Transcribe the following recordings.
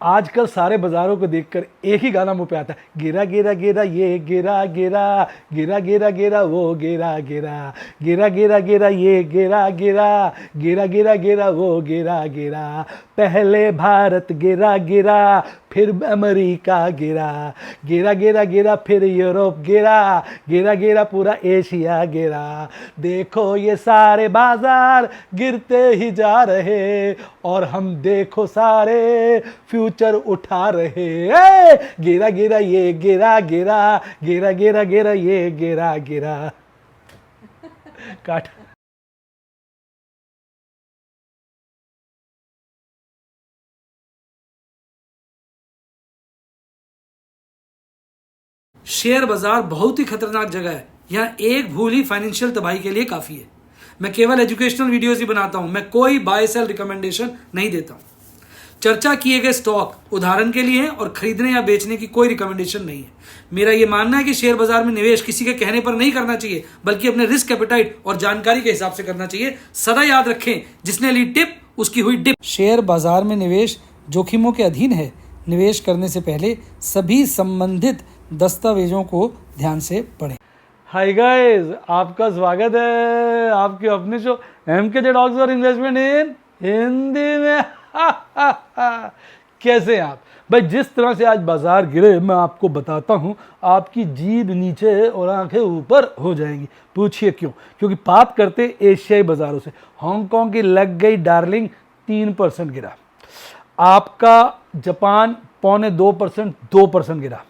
आजकल सारे बाजारों को देखकर एक ही गाना मुंह पे आता है, गिरा गिरा गिरा ये गिरा गिरा, गिरा गिरा गिरा वो गिरा गिरा, गिरा गिरा गिरा ये गिरा गिरा, गिरा गिरा गिरा वो गिरा गिरा, पहले भारत गिरा गिरा, फिर अमेरिका गिरा, गिरा गिरा गिरा फिर यूरोप गिरा, गिरा गिरा पूरा एशिया गिरा, देखो ये सारे बाजार गिरते ही जा रहे और हम देखो सारे फ्यूचर उठा रहे। गिरा गिरा ये गिरा गिरा, गिरा गिरा गिरा ये गिरा गिरा। काट। शेयर बाजार बहुत ही खतरनाक जगह है। यहाँ एक भूल ही फाइनेंशियल तबाही के लिए काफी है। मैं केवल एजुकेशनल वीडियोस ही बनाता हूं, मैं कोई बाय सेल रिकमेंडेशन नहीं देता हूं। चर्चा किए गए स्टॉक उदाहरण के लिए हैं और खरीदने या बेचने की कोई रिकमेंडेशन नहीं है। मेरा यह मानना है कि शेयर बाजार में निवेश किसी के कहने पर नहीं करना चाहिए, बल्कि अपने रिस्क एपेटाइट और जानकारी के हिसाब से करना चाहिए। सदा याद रखें, जिसने ली टिप उसकी हुई डिप। शेयर बाजार में निवेश जोखिमों के अधीन है। निवेश करने से पहले सभी संबंधित दस्तावेजों को ध्यान से पढ़ें। हाय गाइस, आपका स्वागत है आपके अपने शो MKJ टॉक्स और इन्वेस्टमेंट इन हिंदी में। कैसे हैं आप भाई? जिस तरह से आज बाजार गिरे मैं आपको बताता हूं, आपकी जीभ नीचे और आंखें ऊपर हो जाएंगी। पूछिए क्यों? क्योंकि बात करते एशियाई बाजारों से। हांगकांग की लग गई डार्लिंग 3% गिरा। आपका जापान 2.25% 2% गिरा।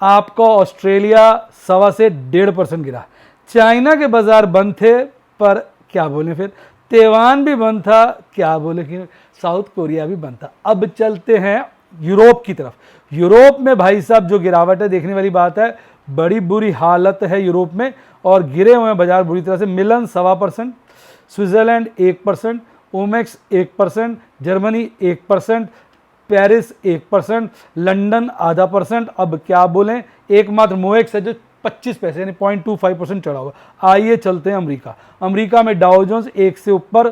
आपका ऑस्ट्रेलिया 1.25 से 1.5% गिरा। चाइना के बाजार बंद थे, पर क्या बोले फिर ताइवान भी बंद था, क्या बोले कि साउथ कोरिया भी बंद था। अब चलते हैं यूरोप की तरफ। यूरोप में भाई साहब जो गिरावट है देखने वाली बात है। बड़ी बुरी हालत है यूरोप में और गिरे हुए हैं बाजार बुरी तरह से। मिलन 1.25%, Switzerland 1%, Omaxe 1%, Germany 1%, Paris 1%, London 0.5%। अब क्या बोलें, एकमात्र मोएक्स है जो 25 पैसे यानी 0.25% चढ़ा हुआ। आइए चलते हैं अमेरिका। अमेरिका में डाउ जोन्स 1 से ऊपर,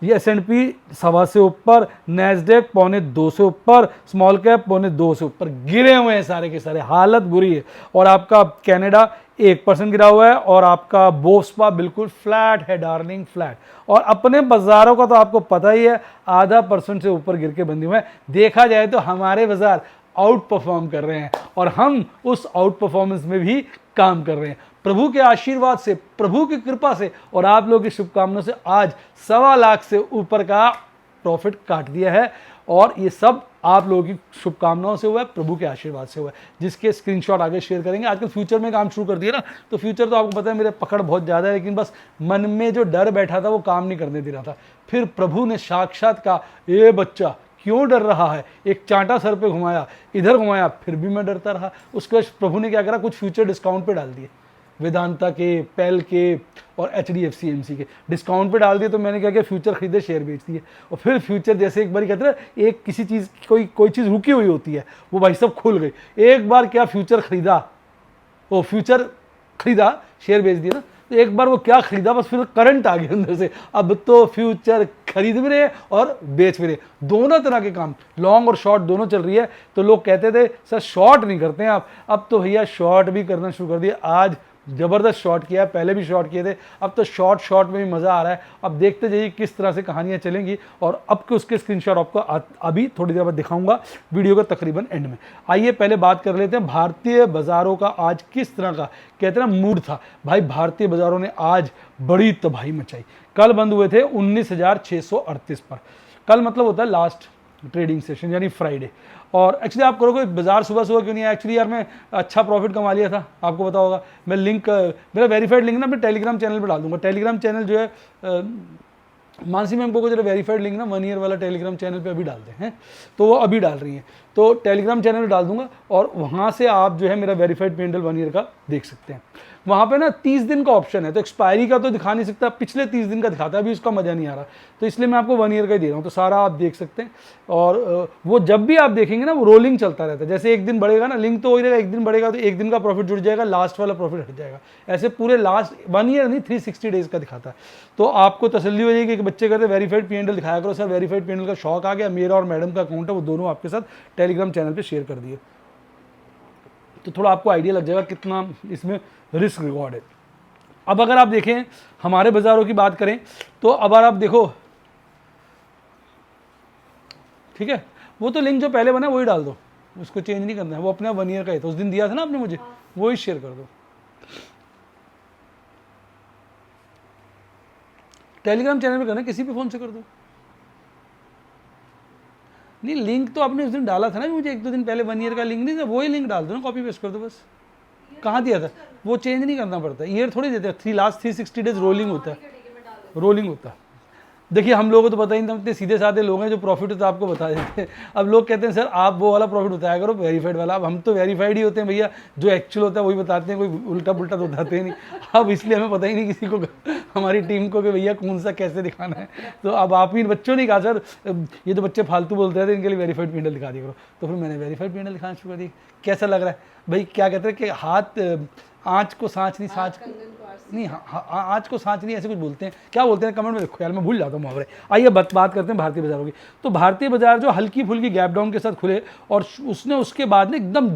S&P 1.25 से ऊपर, नैस्डैक 1.25 से ऊपर, स्मॉल कैप 1.25 से ऊपर गिरे हुए हैं सारे के सारे। हालत बुरी है। और आपका कनाडा 1% गिरा हुआ है और आपका बोस्पा बिल्कुल फ्लैट है डार्लिंग, फ्लैट। और अपने बाजारों का तो आपको पता ही है, 0.5% से ऊपर गिर के बंदी हुए हैं। देखा जाए तो हमारे बाजार आउट परफॉर्म कर रहे हैं और हम उस आउट परफॉर्मेंस में भी काम कर रहे हैं। प्रभु के आशीर्वाद से, प्रभु की कृपा से और आप लोगों की शुभकामनाओं से आज 1.25 लाख से ऊपर का प्रॉफिट काट दिया है। और ये सब आप लोगों की शुभकामनाओं से हुआ है, प्रभु के आशीर्वाद से हुआ है, जिसके स्क्रीनशॉट आगे शेयर करेंगे। आजकल फ्यूचर में काम शुरू कर दिया ना, तो फ्यूचर तो आपको पता है मेरे पकड़ बहुत ज़्यादा है, लेकिन बस मन में जो डर बैठा था वो काम नहीं करने दे रहा था। फिर प्रभु ने साक्षात कहा, ये बच्चा क्यों डर रहा है? एक चांटा सर पे घुमाया, इधर घुमाया, फिर भी मैं डरता रहा। उसके बाद प्रभु ने क्या करा, कुछ फ्यूचर डिस्काउंट पे डाल दिए। वेदांता के, पेल के और HDFC AMC के डिस्काउंट पे डाल दिए। तो मैंने क्या किया, फ्यूचर खरीदे, शेयर बेच दिए। और फिर फ्यूचर जैसे एक बार कहते हैं एक किसी चीज़ कोई चीज़ रुकी हुई होती है, वो भाई सब खुल गई। एक बार क्या फ्यूचर खरीदा, वो फ्यूचर खरीदा, शेयर बेच दिया ना, तो एक बार वो क्या खरीदा, बस फिर करंट आ गया अंदर से। अब तो फ्यूचर खरीद भी रहे और बेच भी रहे, दोनों तरह के काम, लॉन्ग और शॉर्ट दोनों चल रही है। तो लोग कहते थे सर शॉर्ट नहीं करते हैं आप, अब तो भैया शॉर्ट भी करना शुरू कर दिया। आज ज़बरदस्त शॉर्ट किया, पहले भी शॉर्ट किए थे, अब तो शॉर्ट में भी मज़ा आ रहा है। अब देखते जाइए किस तरह से कहानियाँ चलेंगी और अब के उसके स्क्रीनशॉट आपको अभी थोड़ी देर बाद दिखाऊंगा वीडियो का तकरीबन एंड में। आइए पहले बात कर लेते हैं भारतीय बाज़ारों का आज किस तरह का कहते हैं ना मूड था। भाई भारतीय बाज़ारों ने आज बड़ी तबाही मचाई। कल बंद हुए थे 19,638 पर। कल मतलब होता है लास्ट ट्रेडिंग सेशन यानी फ्राइडे। और एक्चुअली आप करोगे बाजार सुबह क्यों नहीं आया? एक्चुअली यार मैं अच्छा प्रॉफिट कमा लिया था, आपको पता होगा। मैं लिंक, मेरा वेरीफाइड लिंक ना अपने टेलीग्राम चैनल पे डाल दूंगा। टेलीग्राम चैनल जो है मानसी मैम को जरा वेरीफाइड लिंक ना 1 ईयर वाला टेलीग्राम चैनल पे अभी डालते हैं, तो वो अभी डाल रही हैं। तो टेलीग्राम चैनल पे डाल दूंगा और वहाँ से आप जो है मेरा वेरीफाइड पेंडल 1 ईयर का देख सकते हैं। वहाँ पे ना 30 दिन का ऑप्शन है, तो एक्सपायरी का तो दिखा नहीं सकता, पिछले 30 दिन का दिखाता है, अभी उसका मज़ा नहीं आ रहा, तो इसलिए मैं आपको 1 ईयर का ही दे रहा हूँ। तो सारा आप देख सकते हैं, और वो जब भी आप देखेंगे ना वो रोलिंग चलता रहता है, जैसे एक दिन बढ़ेगा ना लिंक तो वही रहेगा, एक दिन बढ़ेगा तो एक दिन का प्रॉफिट जुड़ जाएगा, लास्ट वाला प्रॉफिट हट जाएगा, ऐसे पूरे लास्ट 1 ईयर नहीं 360 डेज का दिखाता है। तो आपको तसल्ली हो जाएगी कि बच्चे कहते हैं वेरीफाइड P&L दिखाया करो, सर वेरीफाइड P&L का शौक आ गया, मेरा और मैडम का अकाउंट है वो दोनों आपके साथ टेलीग्राम चैनल पर शेयर कर दिए, तो थोड़ा आपको आइडिया लग जाएगा कितना इसमें रिस्क रिवॉर्ड है। अब अगर आप देखें हमारे बाजारों की बात करें तो अब आप देखो, ठीक है, वो तो लिंक जो पहले बना वही डाल दो, उसको चेंज नहीं करना है, वो अपना 1 ईयर का है, तो उस दिन दिया था ना आपने मुझे, वही शेयर कर दो। टेलीग्राम चैनल पे करना, किसी भी फोन से कर दो। नहीं लिंक तो आपने उस दिन डाला था ना मुझे 1-2 दिन पहले, 1 ईयर का लिंक नहीं था, वही लिंक डाल दो ना, कॉपी पेस्ट कर दो बस। कहाँ दिया था, वो चेंज नहीं करना पड़ता, ईयर थोड़ी देते हैं, लास्ट 360 डेज रोलिंग होता है, रोलिंग होता है। देखिए हम लोगों को तो पता ही नहीं, इतने सीधे साधे लोग हैं, जो प्रॉफिट होता है आपको बता देते हैं। अब लोग कहते हैं सर आप वो वाला प्रॉफिट बताया करो वेरीफाइड वाला, अब हम तो वेरीफाइड ही होते हैं भैया, जो एक्चुअल होता है वही बताते हैं, कोई उल्टा पुल्टा तो बताते ही नहीं। अब इसलिए हमें पता ही नहीं किसी को, हमारी टीम को, कि भैया कौन सा कैसे दिखाना है। तो अब आप ही बच्चों ने कहा सर ये तो बच्चे फालतू बोलते रहते हैं, इनके लिए वेरीफाइड P&L दिखा दिया करो, तो फिर मैंने वेरीफाइड P&L दिखाना शुरू कर दी। कैसा लग रहा है भाई, क्या कहते हैं कि हाथ आँच को सांच नहीं, सांच नहीं, आँच को सांच नहीं, ऐसे कुछ बोलते हैं, क्या बोलते हैं कमेंट में देखो यार, मैं भूल जाता हूँ मुहावरे। आइए बात करते हैं भारतीय बाजारों की। तो भारतीय बाजार जो हल्की फुल्की गैप डाउन के साथ खुले और उसने उसके बाद में एकदम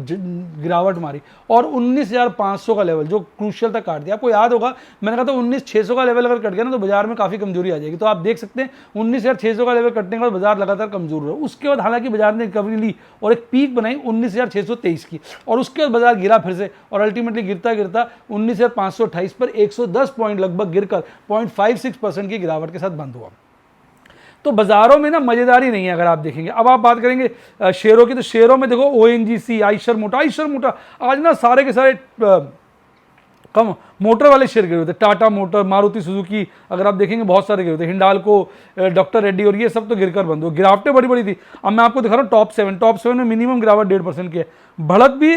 गिरावट मारी और 19,500 का लेवल जो क्रूशियल तक काट दिया। आपको याद होगा मैंने कहा था 19,600 का लेवल अगर कट गया ना तो बाजार में काफ़ी कमजोरी आ जाएगी। तो आप देख सकते हैं 19,600 का लेवल कटने के बाद बाजार लगातार कमजोर हुआ। उसके बाद हालांकि बाजार ने रिकवरी ली और एक पीक बनाई 19,623 की, और उसके बाद बाजार गिरा फिर से, और अल्टीमेटली गिरता गिरता 19,528 पर 110 पॉइंट लगभग गिरकर 0.56% की गिरावट के साथ बंद हुआ। तो बाजारों में ना मजेदारी नहीं है अगर आप देखेंगे। अब आप बात करेंगे शेयरों की, तो शेयरों में देखो ONGC, आइशर मोटर आज ना सारे के सारे कम मोटर वाले शेयर गिरे हुए थे। टाटा मोटर, मारुति सुजुकी, अगर आप देखेंगे बहुत सारे गिरे हुए थे, हिंडाल्को, डॉक्टर रेड्डी, और ये सब तो गिरकर बंद हुए। गिरावटें बड़ी बड़ी थी। अब मैं आपको दिखा रहा हूँ टॉप 7 में मिनिमम गिरावट 1.5% की है। बढ़त भी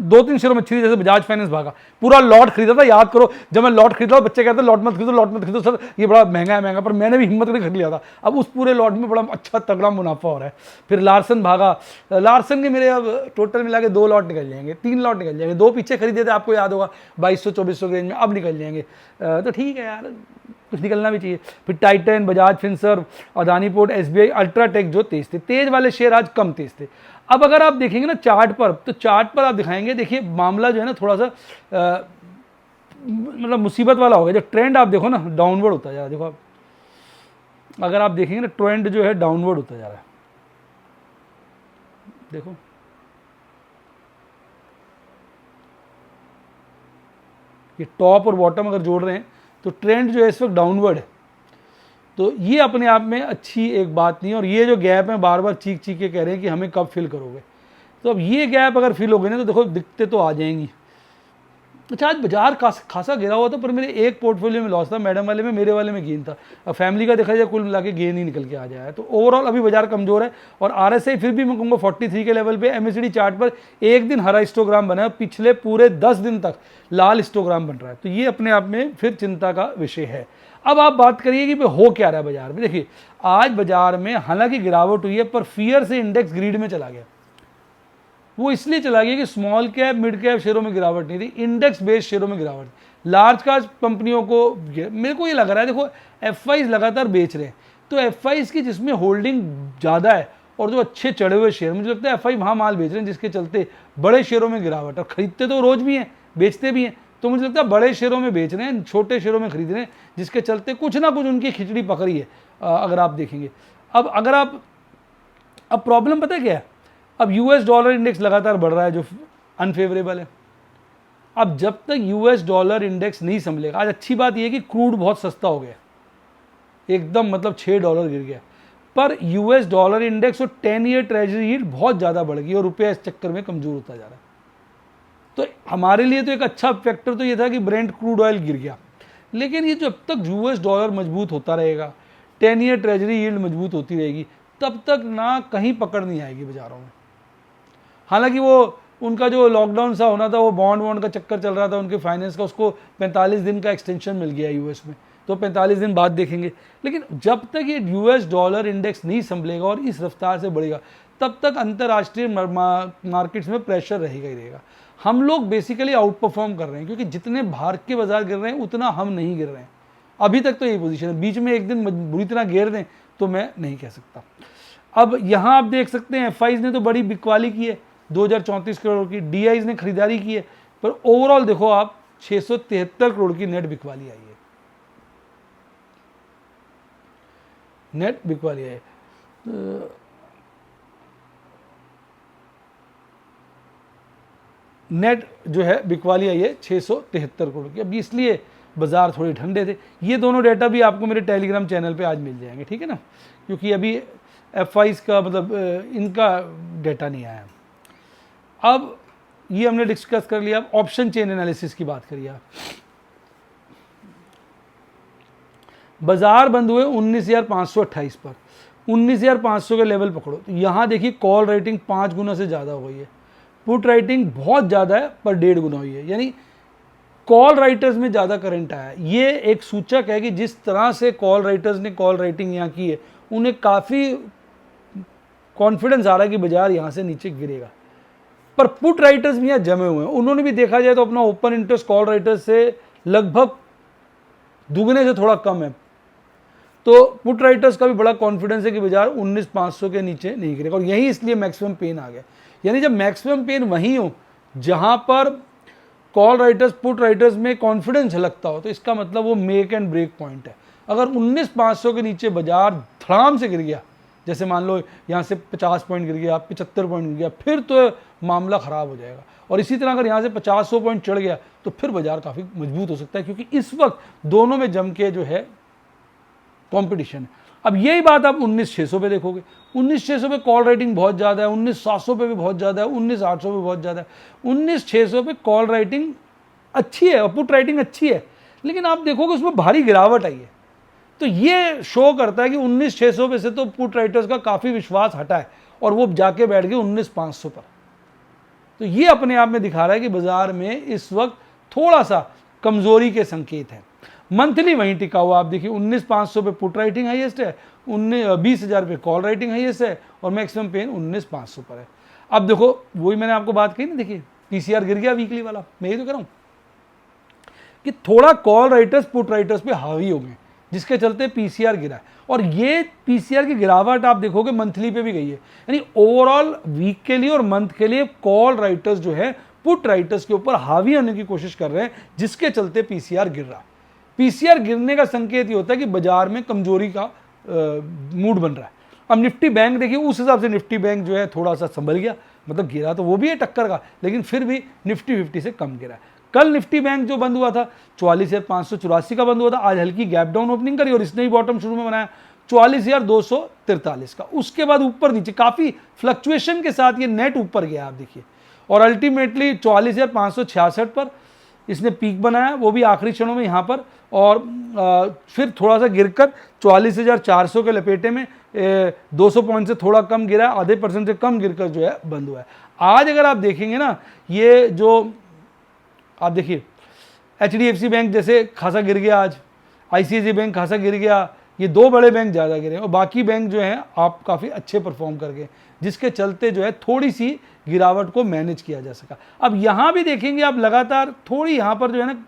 2-3 शेयरों में अच्छी थी, जैसे बजाज फाइनेंस भागा, पूरा लॉट खरीदा था। याद करो जब मैं लॉट खरीदा, बच्चे कहते लॉट मत खरीदो सर, ये बड़ा महंगा है, पर मैंने भी हिम्मत करके खरीद लिया था। अब उस पूरे लॉट में बड़ा अच्छा तगड़ा मुनाफा हो रहा है। फिर लार्सन भागा, लार्सन के मेरे अब टोटल मिला के 2 लॉट निकल जाएंगे, 3 लॉट निकल जाएंगे। 2 पीछे खरीदे थे, आपको याद होगा 2200-2400 रेंज में, अब निकल जाएंगे। तो ठीक है यार, कुछ निकलना भी चाहिए। फिर Titan, Bajaj Finserv, Adani port, SBI, UltraTech जो तेज थे, तेज वाले शेयर आज कम तेज थे। अब अगर आप देखेंगे ना चार्ट पर, तो चार्ट पर आप दिखाएंगे, देखिए मामला जो है ना थोड़ा सा मतलब मुसीबत वाला हो गया। जो ट्रेंड आप देखो ना डाउनवर्ड होता जा रहा है। देखो आप अगर आप देखेंगे ना ट्रेंड जो है डाउनवर्ड होता जा रहा है, देखो ये टॉप और बॉटम अगर जोड़ रहे हैं तो ट्रेंड जो है इस वक्त डाउनवर्ड है। तो ये अपने आप में अच्छी एक बात नहीं है। और ये जो गैप है बार बार चीख के कह रहे हैं कि हमें कब फिल करोगे, तो अब ये गैप अगर फिल हो गई ना तो देखो दिक्कतें तो आ जाएंगी। अच्छा आज बाजार खासा गिरा हुआ था, पर मेरे एक पोर्टफोलियो में लॉस था, मैडम वाले में, मेरे वाले में गेन था। अब फैमिली का देखा जाए कुल मिला के गेन ही निकल के आ जाए। तो ओवरऑल अभी बाजार कमजोर है। और RSI फिर भी मैं कहूँगा 43 के लेवल पे। MACD चार्ट पर एक दिन हरा हिस्टोग्राम बना है, पिछले पूरे 10 दिन तक लाल हिस्टोग्राम बन रहा है। तो ये अपने आप में फिर चिंता का विषय है। अब आप बात करिए कि भाई हो क्या रहा है बाजार में। देखिए आज बाजार में हालांकि गिरावट हुई है, पर फियर से इंडेक्स ग्रीड में चला गया। वो इसलिए चला गया कि स्मॉल कैप मिड कैप शेयरों में गिरावट नहीं थी, इंडेक्स बेस्ड शेयरों में गिरावट। लार्ज कैप कंपनियों को मेरे को ये लग रहा है, देखो FIs लगातार बेच रहे हैं, तो FIs की जिसमें होल्डिंग ज़्यादा है और जो अच्छे चढ़े हुए शेयर, मुझे लगता है FI वहाँ माल बेच रहे हैं, जिसके चलते बड़े शेयरों में गिरावट। और खरीदते तो रोज भी हैं, बेचते भी हैं, तो मुझे लगता है बड़े शेयरों में बेच रहे हैं, छोटे शेयरों में खरीद रहे हैं, जिसके चलते कुछ ना कुछ उनकी खिचड़ी पकड़ी है। अगर आप देखेंगे अब प्रॉब्लम पता है क्या है, अब US डॉलर इंडेक्स लगातार बढ़ रहा है जो अनफेवरेबल है। अब जब तक US डॉलर इंडेक्स नहीं संभलेगा, आज अच्छी बात यह है कि क्रूड बहुत सस्ता हो गया, एकदम मतलब $6 गिर गया, पर US डॉलर इंडेक्स और 10 ईयर ट्रेजरी यील्ड बहुत ज़्यादा बढ़ गई और रुपया इस चक्कर में कमज़ोर होता जा रहा है। तो हमारे लिए तो एक अच्छा फैक्टर तो ये था कि ब्रेंट क्रूड ऑयल गिर गया, लेकिन ये जब तक US डॉलर मजबूत होता रहेगा, 10 ईयर ट्रेजरी यील्ड मजबूत होती रहेगी, तब तक ना कहीं पकड़ नहीं आएगी बाजारों में। हालांकि वो उनका जो लॉकडाउन सा होना था, वो बॉन्ड का चक्कर चल रहा था उनके फाइनेंस का, उसको 45 दिन का एक्सटेंशन मिल गया यूएस में, तो 45 दिन बाद देखेंगे। लेकिन जब तक ये यूएस डॉलर इंडेक्स नहीं संभलेगा और इस रफ्तार से बढ़ेगा, तब तक अंतर्राष्ट्रीय मार्केट्स में प्रेशर रहेगा ही रहेगा। हम लोग बेसिकली आउट परफॉर्म कर रहे हैं, क्योंकि जितने भारत के बाजार गिर रहे हैं उतना हम नहीं गिर रहे हैं। अभी तक तो यही पोजीशन है, बीच में एक दिन बुरी तरह गिर दें तो मैं नहीं कह सकता। अब यहाँ आप देख सकते हैं एफआईज ने तो बड़ी बिकवाली की है, 2034 करोड़ की, डीआईज ने खरीदारी की है, पर ओवरऑल देखो आप 673 करोड़ की नेट बिकवाली आई है, नेट बिकवाली है। नेट जो है बिकवाली आई है 673 करोड़ की। अब इसलिए बाजार थोड़े ठंडे थे। ये दोनों डेटा भी आपको मेरे टेलीग्राम चैनल पे आज मिल जाएंगे, ठीक है ना, क्योंकि अभी एफआईज का मतलब इनका डेटा नहीं आया। अब ये हमने डिस्कस कर लिया। अब ऑप्शन चेन एनालिसिस की बात करिए आप। बाजार बंद हुए 19,528 पर, 19,500 के लेवल पकड़ो तो यहाँ देखिए कॉल राइटिंग 5 गुना से ज़्यादा हो गई है, पुट राइटिंग बहुत ज़्यादा है पर 1.5 गुना हुई है, यानी कॉल राइटर्स में ज़्यादा करंट आया। ये एक सूचक है कि जिस तरह से कॉल राइटर्स ने कॉल राइटिंग यहाँ की है, उन्हें काफ़ी कॉन्फिडेंस आ रहा है कि बाजार यहाँ से नीचे गिरेगा। पर पुट राइटर्स भी यहाँ जमे हुए हैं, उन्होंने भी देखा जाए तो अपना ओपन इंटरेस्ट कॉल राइटर्स से लगभग दुगने से थोड़ा कम है, तो पुट राइटर्स का भी बड़ा कॉन्फिडेंस है कि बाजार 19,500 के नीचे नहीं गिरेगा, और यही इसलिए मैक्सिमम पेन आ गया। यानी जब मैक्सिमम पेन वहीं हो जहां पर कॉल राइटर्स पुट राइटर्स में कॉन्फिडेंस झलकता हो, तो इसका मतलब वो मेक एंड ब्रेक पॉइंट है। अगर 19,500 के नीचे बाजार धड़ाम से गिर गया, जैसे मान लो यहाँ से 50 पॉइंट गिर गया, 75 पॉइंट गिर गया, फिर तो मामला ख़राब हो जाएगा। और इसी तरह अगर यहाँ से 50-100 पॉइंट चढ़ गया तो फिर बाजार काफ़ी मजबूत हो सकता है, क्योंकि इस वक्त दोनों में जम के जो है कंपटीशन है। अब यही बात आप 19,600 पे देखोगे, 19,600 पे कॉल राइटिंग बहुत ज़्यादा है, 19,700 पे भी बहुत ज़्यादा है, 19,800 पे बहुत ज़्यादा है। 19,600 पे कॉल राइटिंग अच्छी है और पुट राइटिंग अच्छी है, लेकिन आप देखोगे उसमें भारी गिरावट आई है। तो ये शो करता है कि 19,600 पे से तो पुट राइटर्स का काफ़ी विश्वास हटा है और वो जाके बैठ गए 19,500 पर। तो ये अपने आप में दिखा रहा है कि बाजार में इस वक्त थोड़ा सा कमजोरी के संकेत हैं। मंथली वहीं टिका हुआ, आप देखिए 19,500 पे पुट राइटिंग हाईएस्ट है, 20,000 पे कॉल राइटिंग हाईएस्ट है, और मैक्सिमम पेन 19,500 पर है। अब देखो वही मैंने आपको बात कही ना, देखिए पीसीआर गिर गया वीकली वाला, मैं ये तो कह रहा हूँ कि थोड़ा कॉल राइटर्स पुट राइटर्स पे हावी हो गए, जिसके चलते पीसीआर गिरा है। और ये पीसीआर की गिरावट आप देखोगे मंथली पे भी गई है, यानी ओवरऑल वीक के लिए और मंथ के लिए कॉल राइटर्स जो है पुट राइटर्स के ऊपर हावी होने की कोशिश कर रहे हैं, जिसके चलते पीसीआर गिर रहा है। पीसीआर गिरने का संकेत ये होता है कि बाजार में कमजोरी का मूड बन रहा है। अब निफ्टी बैंक देखिए, उस हिसाब से निफ्टी बैंक जो है थोड़ा सा संभल गया, मतलब गिरा तो वो भी है टक्कर का, लेकिन फिर भी निफ्टी 50 से कम गिरा है। कल निफ्टी बैंक जो बंद हुआ था 44,584 का बंद हुआ था, आज हल्की गैप डाउन ओपनिंग करी और इसने ही बॉटम शुरू में बनाया 44,243 का। उसके बाद ऊपर नीचे काफी फ्लक्चुएशन के साथ ये नेट ऊपर गया आप देखिए, और अल्टीमेटली 44,566 पर इसने पीक बनाया, वो भी आखिरी क्षणों में यहाँ पर, और फिर थोड़ा सा गिरकर 44,400 के लपेटे में 200 पॉइंट से थोड़ा कम गिरा, आधे % से कम गिरकर जो है बंद हुआ है। आज अगर आप देखेंगे ना, ये जो आप देखिए HDFC बैंक जैसे खासा गिर गया, आज ICICI बैंक खासा गिर गया, ये दो बड़े बैंक ज़्यादा गिरे, और बाकी बैंक जो हैं आप काफ़ी अच्छे परफॉर्म कर गए, जिसके चलते जो है थोड़ी सी गिरावट को मैनेज किया जा सका। अब यहाँ भी देखेंगे आप लगातार थोड़ी यहाँ पर जो है ना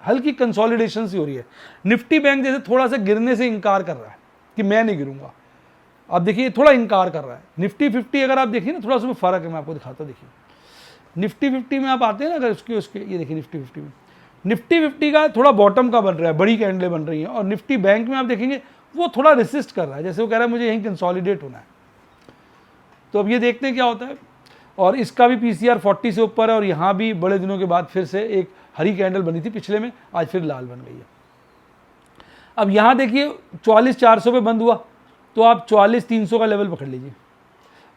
हल्की कंसोलिडेशन सी हो रही है। निफ्टी बैंक जैसे थोड़ा सा गिरने से इनकार कर रहा है कि मैं नहीं गिरूंगा, आप देखिए थोड़ा इनकार कर रहा है। निफ्टी 50 अगर आप देखिए ना, थोड़ा सा फर्क है, मैं आपको दिखाता हूँ। देखिए निफ्टी 50 में आप आते हैं ना, अगर उसके ये देखिए निफ्टी 50 में, निफ्टी 50 का थोड़ा बॉटम का बन रहा है, बड़ी कैंडलें बन रही हैं, और निफ्टी बैंक में आप देखेंगे वो थोड़ा रेसिस्ट कर रहा है, जैसे वो कह रहा है मुझे यहीं कंसोलिडेट होना है। तो अब ये देखते हैं क्या होता है। और इसका भी पीसीआर 40 से ऊपर है, और यहाँ भी बड़े दिनों के बाद फिर से एक हरी कैंडल बनी थी पिछले में, आज फिर लाल बन गई है। अब यहाँ देखिए 44,400 पे बंद हुआ, तो आप 44,300 का लेवल पकड़ लीजिए।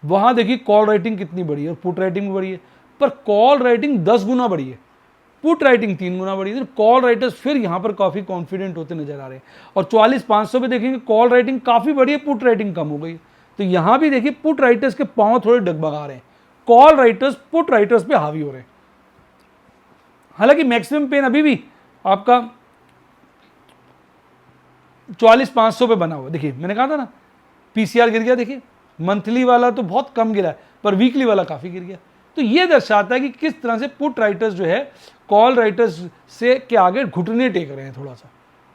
वहाँ देखिए कॉल राइटिंग कितनी बड़ी है और पुट राइटिंग भी बड़ी है, पर कॉल राइटिंग 10 गुना बड़ी है, पुट राइटिंग 3 गुना बड़ी है। कॉल राइटर्स फिर यहाँ पर काफ़ी कॉन्फिडेंट होते नजर आ रहे हैं। और 44,500 पे देखेंगे कॉल राइटिंग काफ़ी बड़ी है, पुट राइटिंग कम हो गई। तो यहाँ भी देखिए पुट राइटर्स के पाँव थोड़े डगमगा रहे हैं, कॉल राइटर्स पुट राइटर्स पे हावी हो रहे हैं। हालांकि मैक्सिमम पेन अभी भी आपका 44,500 पे बना हुआ। देखिए मैंने कहा था ना पीसीआर गिर गया, देखिए मंथली वाला तो बहुत कम गिरा है पर वीकली वाला काफी गिर गया। तो ये दर्शाता है कि किस तरह से पुट राइटर्स जो है कॉल राइटर्स से के आगे घुटने टेक रहे हैं थोड़ा सा।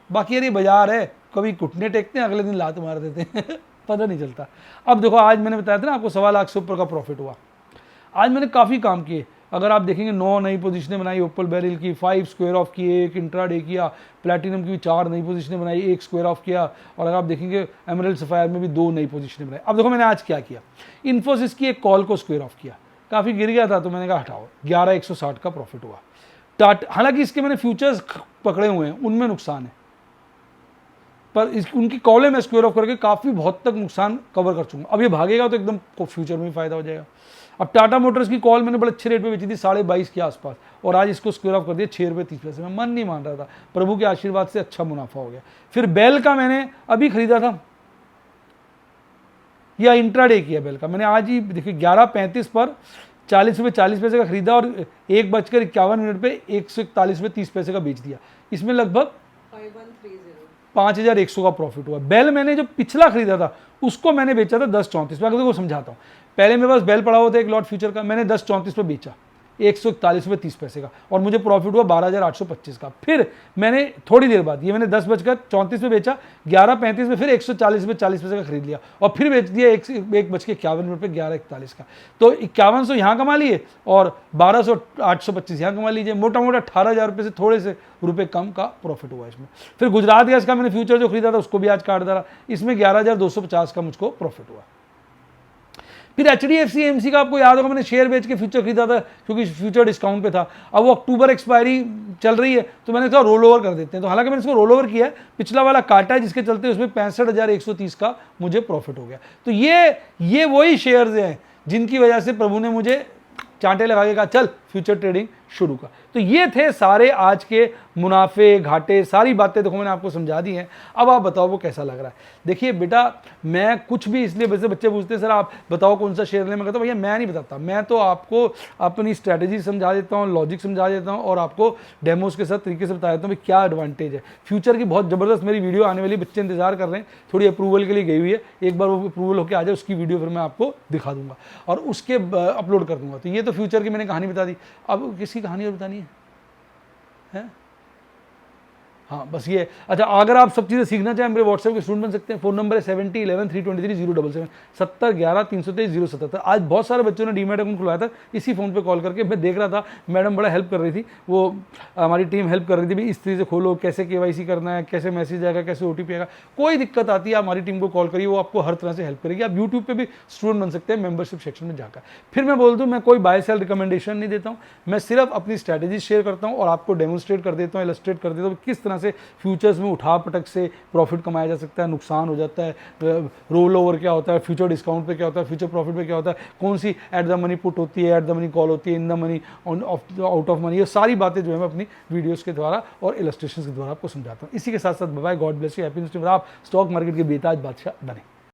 बाकी यार ये बाजार है, कभी घुटने टेकते हैं अगले दिन लात मार देते हैं पता नहीं चलता। अब देखो आज मैंने बताया था ना आपको 1.25 लाख से ऊपर का प्रॉफिट हुआ। आज मैंने काफ़ी काम किए, अगर आप देखेंगे 9 नई पोजीशनें बनाई ओपल बेरिल की, 5 स्क्वायर ऑफ किए, 1 इंट्राडे किया, प्लैटिनम की भी 4 नई पोजीशनें बनाई, 1 स्क्वायर ऑफ किया, और अगर आप देखेंगे एमरल्ड सफायर में भी 2 नई पोजीशनें बनाई। अब देखो मैंने आज क्या किया, इन्फोसिस की एक कॉल को स्क्वायर ऑफ किया, काफ़ी गिर गया था तो मैंने कहा हटाओ, 11,160 का प्रॉफिट हुआ। हालांकि इसके मैंने फ्यूचर्स पकड़े हुए हैं, उनमें नुकसान है, पर उनकी कॉलें मैं स्क्वायर ऑफ करके काफ़ी बहुत तक नुकसान कवर कर चुका। अब ये भागेगा तो एकदम फ्यूचर में ही फायदा हो जाएगा। अब टाटा मोटर्स की कॉल मैंने बड़े अच्छे रेट पे बेची थी 22.5 के आसपास, और आज इसको स्क्वायर ऑफ कर दिया 6 रुपये 30 पैसे में। मन नहीं मान रहा था, प्रभु के आशीर्वाद से अच्छा मुनाफा हो गया। फिर बेल का मैंने अभी खरीदा था, या इंट्राडे किया बेल का मैंने आज ही, देखिए 11.35 पर 40 रुपये 40 पैसे का खरीदा और 1:51 पे 141 रुपये 30 पैसे का बेच दिया। इसमें लगभग 5,100 का प्रॉफिट हुआ। बेल मैंने जो पिछला खरीदा था उसको मैंने बेचा था 10.34 में। अगर को समझाता हूँ, पहले मेरे पास बेल पड़ा हुआ था एक लॉट फ्यूचर का, मैंने 10.34 पे बेचा 141 रुपये 30 पैसे का, और मुझे प्रॉफिट हुआ 12,825 का। फिर मैंने थोड़ी देर बाद ये मैंने 10:34 पे बेचा, 11.35 में फिर 140 रुपये 40 पैसे का खरीद लिया, और फिर बेच दिया 1:51 पे 11:41 का। तो 5100 यहाँ कमा लिए और 12,825 यहाँ कमा लीजिए। मोटा मोटा 18,000 रुपये से थोड़े से रुपये कम का प्रॉफिट हुआ इसमें। फिर गुजरात गैस का मैंने फ्यूचर जो खरीदा था उसको भी आज काट डाला, इसमें 11,250 का मुझको प्रॉफिट हुआ। फिर HDFC AMC का आपको याद होगा मैंने शेयर बेच के फ्यूचर खरीदा था क्योंकि फ्यूचर डिस्काउंट पे था। अब वो अक्टूबर एक्सपायरी चल रही है तो मैंने कहा रोल ओवर कर देते हैं। तो हालांकि मैंने इसको रोल ओवर किया है, पिछला वाला काटा है जिसके चलते उसमें 65,130 का मुझे प्रॉफिट हो गया। तो ये वही शेयर्स हैं जिनकी वजह से प्रभु ने मुझे चांटे लगा के कहा चल फ्यूचर ट्रेडिंग शुरू कर। तो ये थे सारे आज के मुनाफे घाटे, सारी बातें देखो मैंने आपको समझा दी हैं। अब आप बताओ वो कैसा लग रहा है। देखिए बेटा मैं कुछ भी, इसलिए वैसे बच्चे पूछते हैं सर आप बताओ कौन सा शेयर लें, मैं कहता हूँ भैया मैं नहीं बताता, मैं तो आपको अपनी स्ट्रैटेजी समझा देता हूँ, लॉजिक समझा देता हूँ और आपको डेमोज के साथ तरीके से बता देता हूँ कि क्या एडवांटेज है। फ्यूचर की बहुत ज़बरदस्त मेरी वीडियो आने वाली, बच्चे इंतजार कर रहे हैं, थोड़ी अप्रूवल के लिए गई हुई है, एक बार वो अप्रूवल होकर आ जाए उसकी वीडियो फिर मैं आपको दिखा दूंगा और उसके अपलोड कर दूंगा। तो ये तो फ्यूचर की मैंने कहानी बता दी, अब किसकी कहानी और बतानी है? हाँ बस ये। अच्छा अगर आप सब चीज़ें सीखना चाहें मेरे व्हाट्सएप के स्टूडेंट बन सकते हैं। फ़ोन नंबर है 7011323077 7011303077। आज बहुत सारे बच्चों ने डीमैट अकाउंट खुलवाया था इसी फ़ोन पे कॉल करके। मैं देख रहा था मैडम बड़ा हेल्प कर रही थी, वो हमारी टीम हेल्प कर रही थी भी इस तरीके से खोलो, कैसे KYC करना है, कैसे मैसेज आएगा, कैसे OTP आएगा। कोई दिक्कत आती है हमारी टीम को कॉल करिए, वो आपको हर तरह से हेल्प करेगी। आप यूट्यूब पर भी स्टूडेंट बन सकते हैं मेंबरशिप सेक्शन में जाकर। फिर मैं बोल दूँ मैं कोई बाय सेल रिकमेंडेशन नहीं देता हूँ, मैं सिर्फ अपनी स्ट्रैटेजी शेयर करता हूँ और आपको डेमोन्स्ट्रेट कर देता हूँ, इलस्ट्रेट कर देता हूँ किस तरह से फ्यूचर्स में उठा पटक से प्रॉफिट कमाया जा सकता है, नुकसान हो जाता है, रोल ओवर क्या होता है, फ्यूचर डिस्काउंट पे क्या होता है, फ्यूचर प्रॉफिट पे क्या होता है, कौन सी एट द मनी पुट होती है, एट द मनी कॉल होती है, in the money out of money. ये सारी बातें जो है मैं अपनी वीडियोस के द्वारा और इलस्ट्रेशन के द्वारा आपको समझाता हूँ। इसी के साथ साथ bye, God bless you, happy news. आप स्टॉक मार्केट के बेताज बादशाह बने।